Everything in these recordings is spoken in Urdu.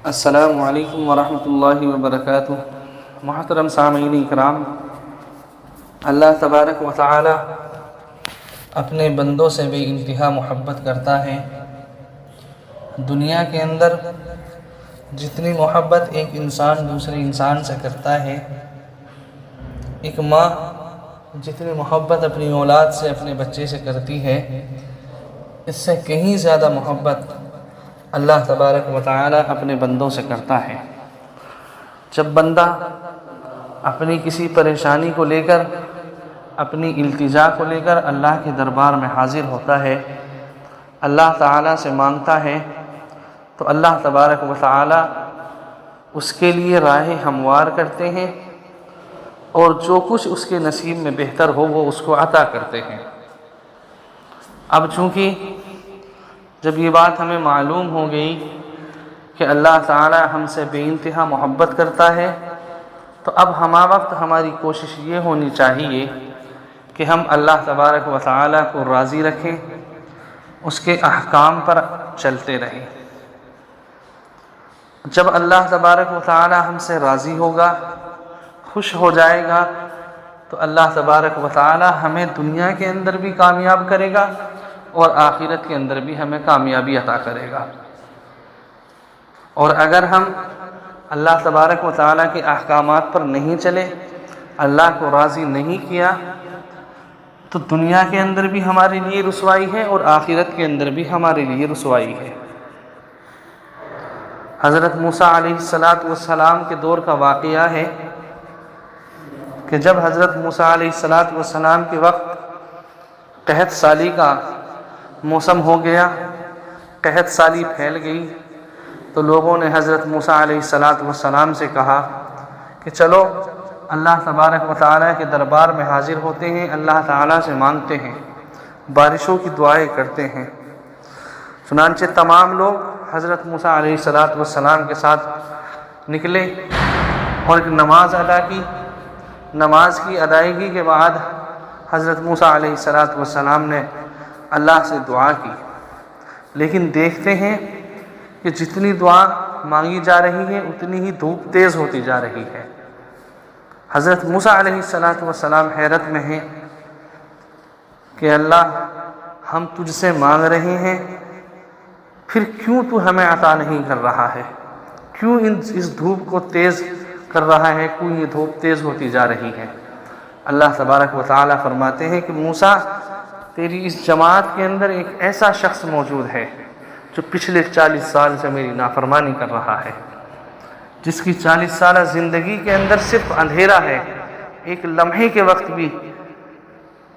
السلام علیکم ورحمۃ اللہ وبرکاتہ۔ محترم سامعین اکرام، اللہ تبارک و تعالی اپنے بندوں سے بے انتہا محبت کرتا ہے۔ دنیا کے اندر جتنی محبت ایک انسان دوسرے انسان سے کرتا ہے، ایک ماں جتنی محبت اپنی اولاد سے اپنے بچے سے کرتی ہے، اس سے کہیں زیادہ محبت اللہ تبارک و تعالی اپنے بندوں سے کرتا ہے۔ جب بندہ اپنی کسی پریشانی کو لے کر، اپنی التجا کو لے کر اللہ کے دربار میں حاضر ہوتا ہے، اللہ تعالی سے مانگتا ہے، تو اللہ تبارک و تعالی اس کے لیے راہ ہموار کرتے ہیں، اور جو کچھ اس کے نصیب میں بہتر ہو وہ اس کو عطا کرتے ہیں۔ اب چونکہ جب یہ بات ہمیں معلوم ہو گئی کہ اللہ تعالی ہم سے بے انتہا محبت کرتا ہے، تو اب ہمہ وقت ہماری کوشش یہ ہونی چاہیے کہ ہم اللہ تبارک و تعالی کو راضی رکھیں، اس کے احکام پر چلتے رہیں۔ جب اللہ تبارک و تعالی ہم سے راضی ہوگا، خوش ہو جائے گا، تو اللہ تبارک و تعالی ہمیں دنیا کے اندر بھی کامیاب کرے گا اور آخرت کے اندر بھی ہمیں کامیابی عطا کرے گا۔ اور اگر ہم اللہ تبارک و تعالیٰ کے احکامات پر نہیں چلے، اللہ کو راضی نہیں کیا، تو دنیا کے اندر بھی ہمارے لیے رسوائی ہے اور آخرت کے اندر بھی ہمارے لیے رسوائی ہے۔ حضرت موسیٰ علیہ السلام کے دور کا واقعہ ہے کہ جب حضرت موسیٰ علیہ السلام کے وقت قحط سالی کا موسم ہو گیا، قحط سالی پھیل گئی، تو لوگوں نے حضرت موسیٰ علیہ السلام سے کہا کہ چلو اللہ تبارک و تعالیٰ کے دربار میں حاضر ہوتے ہیں، اللہ تعالیٰ سے مانگتے ہیں، بارشوں کی دعائیں کرتے ہیں۔ چنانچہ تمام لوگ حضرت موسیٰ علیہ السلام کے ساتھ نکلے اور ایک نماز ادا کی۔ نماز کی ادائیگی کے بعد حضرت موسیٰ علیہ السلام نے اللہ سے دعا کی، لیکن دیکھتے ہیں کہ جتنی دعا مانگی جا رہی ہے اتنی ہی دھوپ تیز ہوتی جا رہی ہے۔ حضرت موسیٰ علیہ السلام حیرت میں ہیں کہ اللہ، ہم تجھ سے مانگ رہے ہیں، پھر کیوں تو ہمیں عطا نہیں کر رہا ہے؟ کیوں اس دھوپ کو تیز کر رہا ہے؟ کیوں یہ دھوپ تیز ہوتی جا رہی ہے؟ اللہ تبارک و تعالیٰ فرماتے ہیں کہ موسیٰ، تیری اس جماعت کے اندر ایک ایسا شخص موجود ہے جو پچھلے 40 سال سے میری نافرمانی کر رہا ہے، جس کی 40 سالہ زندگی کے اندر صرف اندھیرا ہے، ایک لمحے کے وقت بھی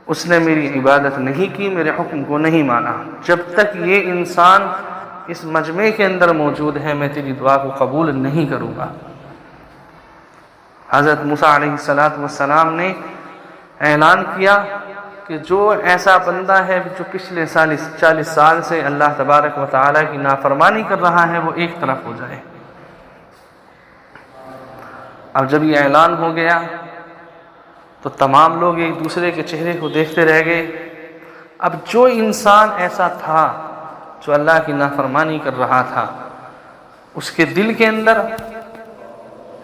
اس نے میری عبادت نہیں کی، میرے حکم کو نہیں مانا۔ جب تک یہ انسان اس مجمع کے اندر موجود ہے، میں تیری دعا کو قبول نہیں کروں گا۔ حضرت موسیٰ علیہ السلام نے اعلان کیا کہ جو ایسا بندہ ہے جو پچھلے 40 سال سے اللہ تبارک و تعالیٰ کی نافرمانی کر رہا ہے، وہ ایک طرف ہو جائے۔ اب جب یہ اعلان ہو گیا تو تمام لوگ ایک دوسرے کے چہرے کو دیکھتے رہ گئے۔ اب جو انسان ایسا تھا جو اللہ کی نافرمانی کر رہا تھا، اس کے دل کے اندر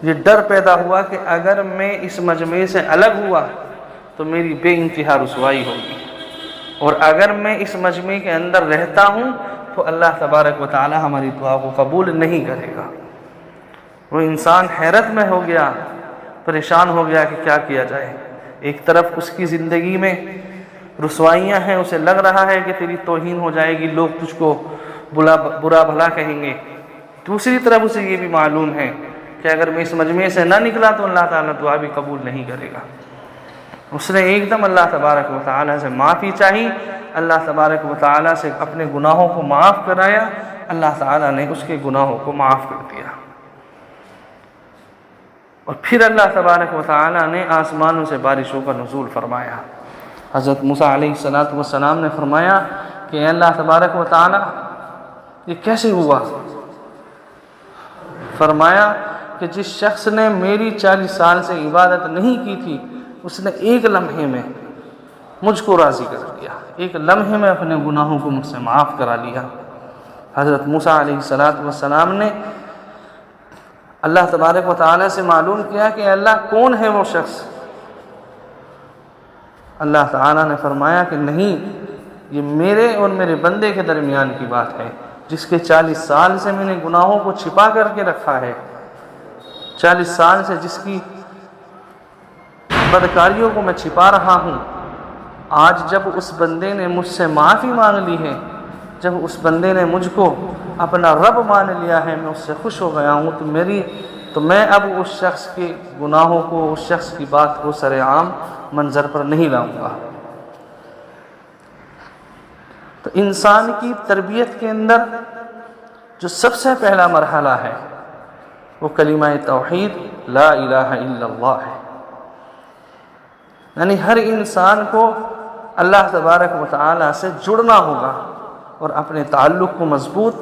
یہ ڈر پیدا ہوا کہ اگر میں اس مجمع سے الگ ہوا تو میری بے انتہا رسوائی ہوگی، اور اگر میں اس مجمع کے اندر رہتا ہوں تو اللہ تبارک و تعالی ہماری دعا کو قبول نہیں کرے گا۔ وہ انسان حیرت میں ہو گیا، پریشان ہو گیا کہ کیا کیا جائے۔ ایک طرف اس کی زندگی میں رسوائیاں ہیں، اسے لگ رہا ہے کہ تیری توہین ہو جائے گی، لوگ تجھ کو برا بھلا کہیں گے۔ دوسری طرف اسے یہ بھی معلوم ہے کہ اگر میں اس مجمع سے نہ نکلا تو اللہ تعالیٰ دعا بھی قبول نہیں کرے گا۔ اس نے ایک دم اللہ تبارک و تعالیٰ سے معافی چاہی، اللہ تبارک و تعالیٰ سے اپنے گناہوں کو معاف کرایا، اللہ تعالیٰ نے اس کے گناہوں کو معاف کر دیا۔ اور پھر اللہ تبارک و تعالیٰ نے آسمانوں سے بارشوں کا نزول فرمایا۔ حضرت موسیٰ علیہ السلام نے فرمایا کہ اے اللہ تبارک و تعالیٰ، یہ کیسے ہوا؟ فرمایا کہ جس شخص نے میری 40 سال سے عبادت نہیں کی تھی، اس نے ایک لمحے میں مجھ کو راضی کر دیا، ایک لمحے میں اپنے گناہوں کو مجھ سے معاف کرا لیا۔ حضرت موسیٰ علیہ السلام نے اللہ تبارک و تعالیٰ سے معلوم کیا کہ اللہ کون ہے وہ شخص؟ اللہ تعالیٰ نے فرمایا کہ نہیں، یہ میرے اور میرے بندے کے درمیان کی بات ہے، جس کے 40 سال سے میں نے گناہوں کو چھپا کر کے رکھا ہے، 40 سال سے جس کی بدکاریوں کو میں چھپا رہا ہوں، آج جب اس بندے نے مجھ سے معافی مانگ لی ہے، جب اس بندے نے مجھ کو اپنا رب مان لیا ہے، میں اس سے خوش ہو گیا ہوں، تو میں اب اس شخص کے گناہوں کو، اس شخص کی بات کو سر عام منظر پر نہیں لاؤں گا۔ تو انسان کی تربیت کے اندر جو سب سے پہلا مرحلہ ہے وہ کلمہ توحید لا الہ الا اللہ ہے۔ یعنی ہر انسان کو اللہ تبارک و تعالیٰ سے جڑنا ہوگا اور اپنے تعلق کو مضبوط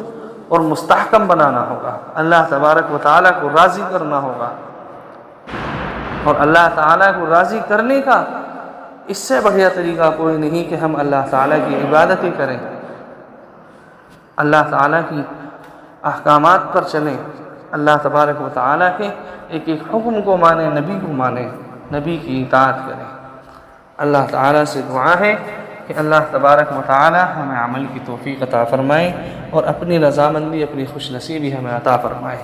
اور مستحکم بنانا ہوگا، اللہ تبارک و تعالیٰ کو راضی کرنا ہوگا، اور اللہ تعالیٰ کو راضی کرنے کا اس سے بڑھیا طریقہ کوئی نہیں کہ ہم اللہ تعالیٰ کی عبادتیں کریں، اللہ تعالیٰ کی احکامات پر چلیں، اللہ تبارک و تعالیٰ کے ایک ایک حکم کو مانیں، نبی کو مانیں، نبی کی اطاعت کریں۔ اللہ تعالیٰ سے دعا ہے کہ اللہ تبارک و تعالیٰ ہمیں عمل کی توفیق عطا فرمائے اور اپنی رضامندی، اپنی خوش نصیبی ہمیں عطا فرمائے۔